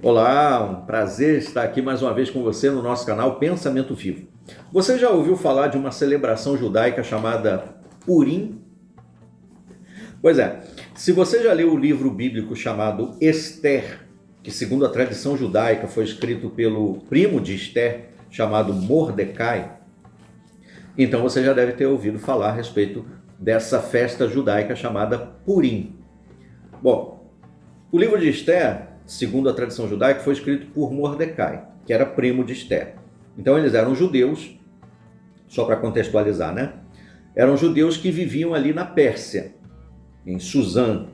Olá, um prazer estar aqui mais uma vez com você no nosso canal Pensamento Vivo. Você já ouviu falar de uma celebração judaica chamada Purim? Pois é, se você já leu o livro bíblico chamado Esther, que segundo a tradição judaica foi escrito pelo primo de Esther, chamado Mordecai, então você já deve ter ouvido falar a respeito dessa festa judaica chamada Purim. Bom, o livro de Esther, segundo a tradição judaica, foi escrito por Mordecai, que era primo de Esther. Então eles eram judeus, só para contextualizar, né? Eram judeus que viviam ali na Pérsia, em Suzã,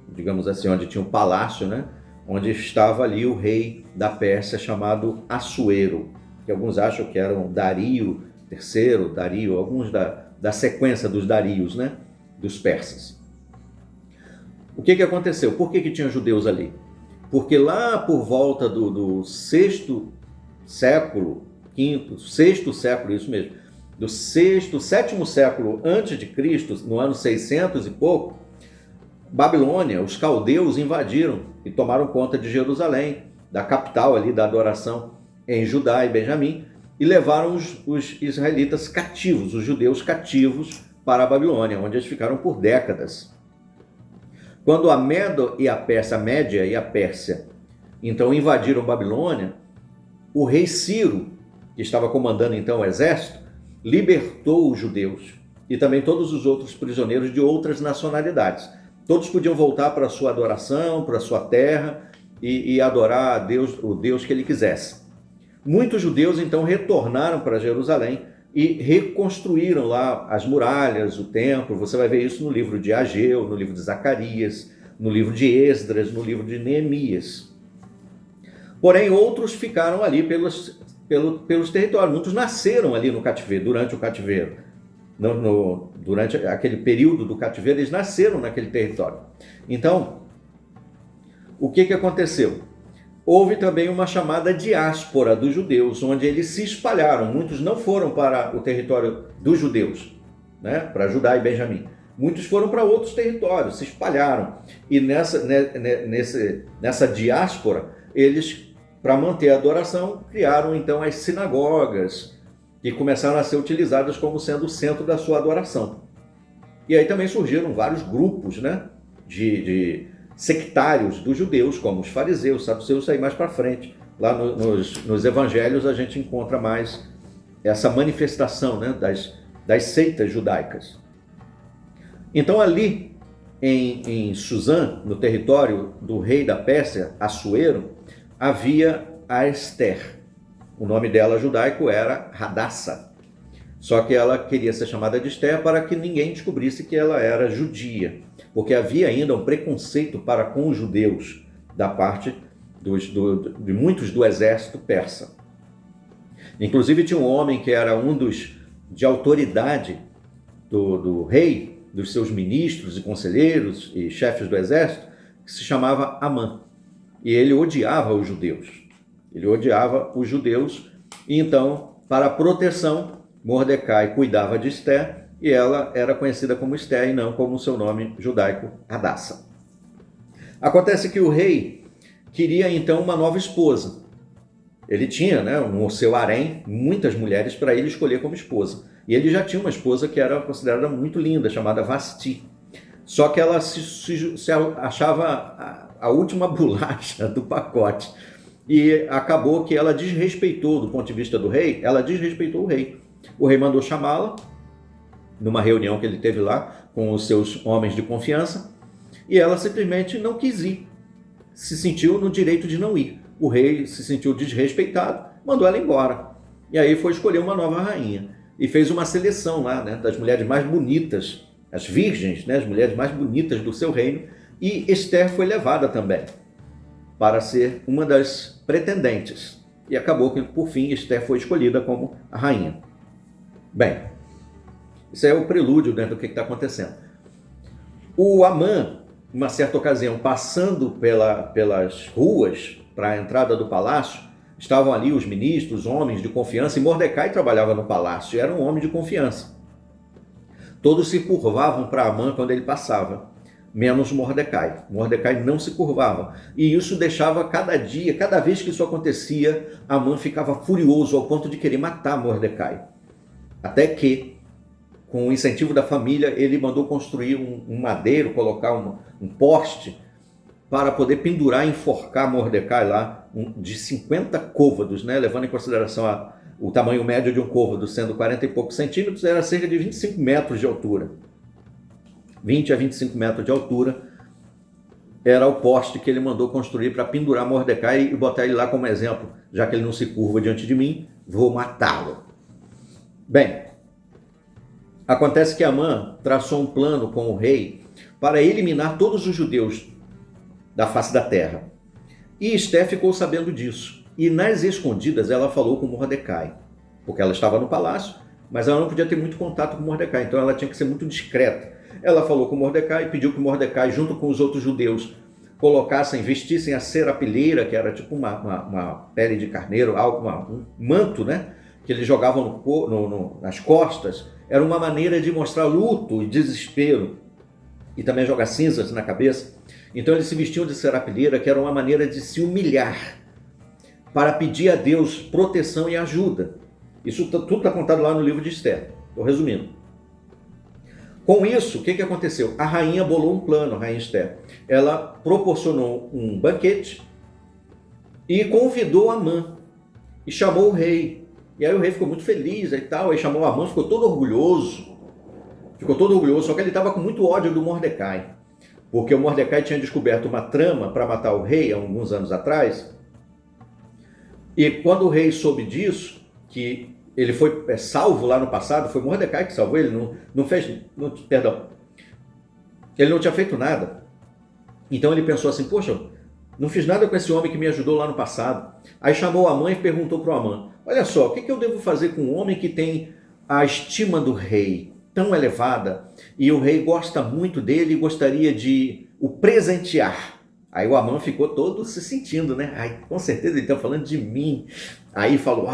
digamos assim, onde tinha um palácio, né? Onde estava ali o rei da Pérsia chamado Assuero, que alguns acham que era um Dario III, Dario, alguns da sequência dos Darios, né? Dos persas. O que aconteceu? Por que tinha judeus ali? Porque lá por volta do sexto século, sexto século, isso mesmo, do sétimo século antes de Cristo, no ano 600 e pouco, Babilônia, os caldeus invadiram e tomaram conta de Jerusalém, da capital ali da adoração em Judá e Benjamim, e levaram os israelitas cativos, os judeus cativos, para a Babilônia, onde eles ficaram por décadas. Quando a Média e a Pérsia, então invadiram Babilônia, o rei Ciro, que estava comandando então o exército, libertou os judeus e também todos os outros prisioneiros de outras nacionalidades. Todos podiam voltar para a sua adoração, para a sua terra e adorar a Deus, o Deus que ele quisesse. Muitos judeus então retornaram para Jerusalém e reconstruíram lá as muralhas, o templo. Você vai ver isso no livro de Ageu, no livro de Zacarias, no livro de Esdras, no livro de Neemias. Porém, outros ficaram ali pelos territórios. Muitos nasceram ali no cativeiro, durante o cativeiro. Durante aquele período do cativeiro, eles nasceram naquele território. Então, o que aconteceu? Houve também uma chamada diáspora dos judeus, onde eles se espalharam. Muitos não foram para o território dos judeus, né? Para Judá e Benjamim. Muitos foram para outros territórios, se espalharam. E nessa diáspora, eles, para manter a adoração, criaram então as sinagogas, que começaram a ser utilizadas como sendo o centro da sua adoração. E aí também surgiram vários grupos, né? de sectários dos judeus, como os fariseus, saduceus, aí mais para frente. Lá nos evangelhos a gente encontra mais essa manifestação, né, das seitas judaicas. Então ali em Suzã, no território do rei da Pérsia, Assuero, havia a Esther. O nome dela judaico era Hadassa. Só que ela queria ser chamada de Esther para que ninguém descobrisse que ela era judia, porque havia ainda um preconceito para com os judeus da parte de muitos do exército persa. Inclusive tinha um homem que era de autoridade do rei, dos seus ministros e conselheiros e chefes do exército, que se chamava Amã. E ele odiava os judeus. E então, para a proteção, Mordecai cuidava de Esther e ela era conhecida como Esther e não como seu nome judaico, Hadassa. Acontece que o rei queria então uma nova esposa. Ele tinha, né, no seu harém muitas mulheres para ele escolher como esposa. E ele já tinha uma esposa que era considerada muito linda, chamada Vasti. Só que ela se achava a última bolacha do pacote. E acabou que ela desrespeitou, do ponto de vista do rei, ela desrespeitou o rei. O rei mandou chamá-la numa reunião que ele teve lá com os seus homens de confiança e ela simplesmente não quis ir. Se sentiu no direito de não ir. O rei se sentiu desrespeitado, mandou ela embora. E aí foi escolher uma nova rainha e fez uma seleção lá, né, das mulheres mais bonitas, as virgens, né, as mulheres mais bonitas do seu reino, e Esther foi levada também para ser uma das pretendentes. E acabou que, por fim, Esther foi escolhida como a rainha. Bem, isso é o prelúdio dentro do que está acontecendo. O Amã, uma certa ocasião, passando pelas ruas para a entrada do palácio, estavam ali os ministros, homens de confiança, e Mordecai trabalhava no palácio, era um homem de confiança. Todos se curvavam para Amã quando ele passava. menos Mordecai. Mordecai não se curvava. E isso deixava cada dia, cada vez que isso acontecia, Amã ficava furioso ao ponto de querer matar Mordecai. Até que, com o incentivo da família, ele mandou construir um madeiro, colocar um poste para poder pendurar e enforcar Mordecai lá de 50 côvados, né? Levando em consideração o tamanho médio de um côvado, sendo 40 e poucos centímetros, era cerca de 25 metros de altura. 20 a 25 metros de altura era o poste que ele mandou construir para pendurar Mordecai e botar ele lá como exemplo. Já que ele não se curva diante de mim, vou matá-lo. Bem, acontece que Amã traçou um plano com o rei para eliminar todos os judeus da face da terra. E Esté ficou sabendo disso. E nas escondidas ela falou com Mordecai, porque ela estava no palácio, mas ela não podia ter muito contato com Mordecai, então ela tinha que ser muito discreta. Ela falou com Mordecai e pediu que Mordecai, junto com os outros judeus, vestissem a serapilheira, que era tipo uma pele de carneiro, um manto, né? Que eles jogavam nas costas. Era uma maneira de mostrar luto e desespero, e também jogar cinzas na cabeça. Então eles se vestiam de serapilheira, que era uma maneira de se humilhar, para pedir a Deus proteção e ajuda. Isso tudo está contado lá no livro de Esté. Estou resumindo. Com isso, o que aconteceu? A rainha bolou um plano, a rainha Esté. Ela proporcionou um banquete e convidou Amã e chamou o rei. E aí o rei ficou muito feliz e tal, aí chamou Amã, ficou todo orgulhoso, só que ele estava com muito ódio do Mordecai, porque o Mordecai tinha descoberto uma trama para matar o rei há alguns anos atrás, e quando o rei soube disso, que ele foi salvo lá no passado, foi Mordecai que salvou ele, ele não tinha feito nada. Então ele pensou assim, poxa, não fiz nada com esse homem que me ajudou lá no passado. Aí chamou Amã e perguntou para o Amã, olha só, o que eu devo fazer com um homem que tem a estima do rei tão elevada, e o rei gosta muito dele e gostaria de o presentear? Aí o Amã ficou todo se sentindo, né? Ai, com certeza ele está falando de mim. Aí falou,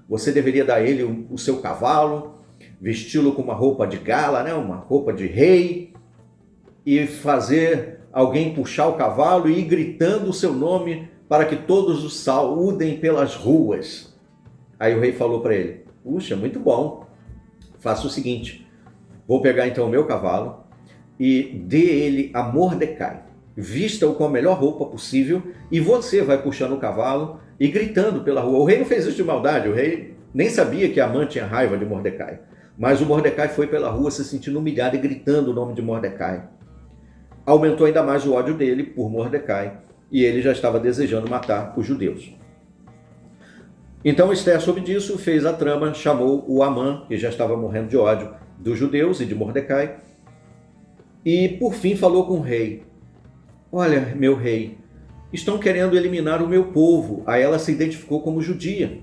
você deveria dar a ele o seu cavalo, vesti-lo com uma roupa de gala, né? Uma roupa de rei, e fazer alguém puxar o cavalo e ir gritando o seu nome para que todos o saúdem pelas ruas. Aí o rei falou para ele, puxa, muito bom, faça o seguinte, vou pegar então o meu cavalo e dê ele a Mordecai, vista-o com a melhor roupa possível e você vai puxando o cavalo e gritando pela rua. O rei não fez isso de maldade, o rei nem sabia que Amã tinha raiva de Mordecai, mas o Mordecai foi pela rua se sentindo humilhado e gritando o nome de Mordecai. Aumentou ainda mais o ódio dele por Mordecai e ele já estava desejando matar os judeus. Então Esté soube disso, fez a trama, chamou o Amã, que já estava morrendo de ódio dos judeus e de Mordecai, e por fim falou com o rei, olha, meu rei, estão querendo eliminar o meu povo. Aí ela se identificou como judia.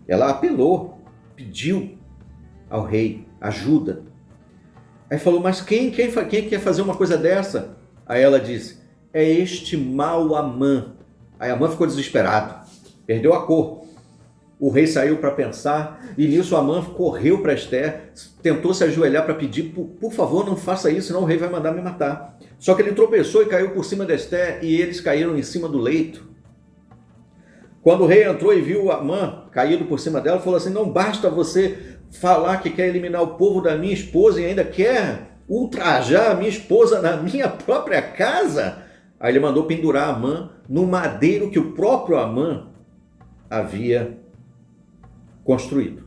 Ela apelou, pediu ao rei ajuda. Aí falou, mas quem quer fazer uma coisa dessa? Aí ela disse, é este mau Amã. Aí Amã ficou desesperado, perdeu a cor. O rei saiu para pensar e nisso Amã correu para Esté, tentou se ajoelhar para pedir, por favor, não faça isso, senão o rei vai mandar me matar. Só que ele tropeçou e caiu por cima de Esté e eles caíram em cima do leito. Quando o rei entrou e viu Amã caído por cima dela, falou assim, não basta você falar que quer eliminar o povo da minha esposa e ainda quer ultrajar a minha esposa na minha própria casa? Aí ele mandou pendurar Amã no madeiro que o próprio Amã havia construído.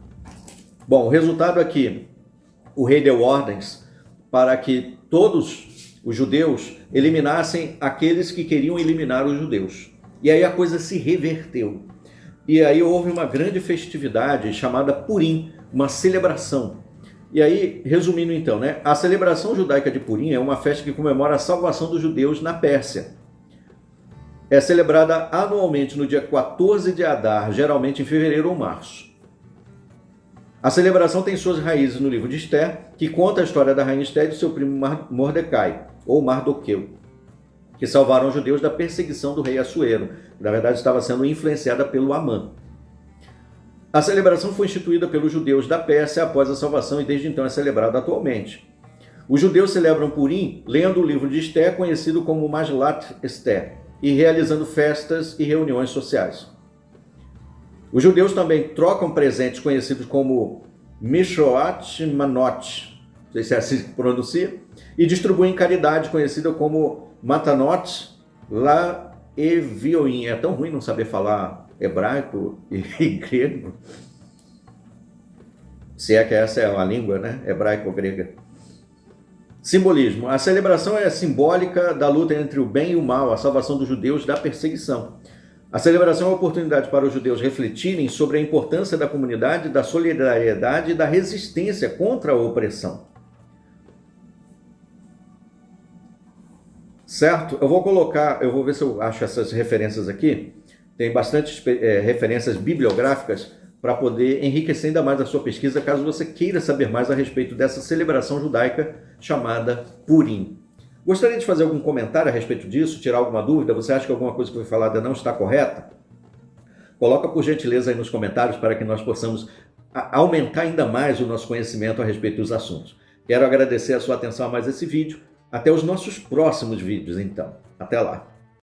Bom, o resultado é que o rei deu ordens para que todos os judeus eliminassem aqueles que queriam eliminar os judeus. E aí a coisa se reverteu. E aí houve uma grande festividade chamada Purim, uma celebração. E aí, resumindo então, né, a celebração judaica de Purim é uma festa que comemora a salvação dos judeus na Pérsia. É celebrada anualmente no dia 14 de Adar, geralmente em fevereiro ou março. A celebração tem suas raízes no livro de Esté, que conta a história da rainha Esté e do seu primo Mordecai, ou Mardoqueu, que salvaram os judeus da perseguição do rei Assuero, que na verdade estava sendo influenciada pelo Amã. A celebração foi instituída pelos judeus da Pérsia após a salvação e desde então é celebrada atualmente. Os judeus celebram Purim lendo o livro de Esther, conhecido como Magilat Esther, e realizando festas e reuniões sociais. Os judeus também trocam presentes conhecidos como Mishoat Manot, não sei se é assim que pronuncia, e distribuem caridade conhecida como Matanot Laevioim. É tão ruim não saber falar hebraico e grego. Se é que essa é uma língua, né? Hebraico ou grega. Simbolismo. A celebração é simbólica da luta entre o bem e o mal, a salvação dos judeus da perseguição. A celebração é uma oportunidade para os judeus refletirem sobre a importância da comunidade, da solidariedade e da resistência contra a opressão. Certo? Eu vou ver se eu acho essas referências aqui. Tem bastante referências bibliográficas para poder enriquecer ainda mais a sua pesquisa, caso você queira saber mais a respeito dessa celebração judaica chamada Purim. Gostaria de fazer algum comentário a respeito disso, tirar alguma dúvida? Você acha que alguma coisa que foi falada não está correta? Coloca por gentileza aí nos comentários para que nós possamos aumentar ainda mais o nosso conhecimento a respeito dos assuntos. Quero agradecer a sua atenção a mais esse vídeo. Até os nossos próximos vídeos, então. Até lá!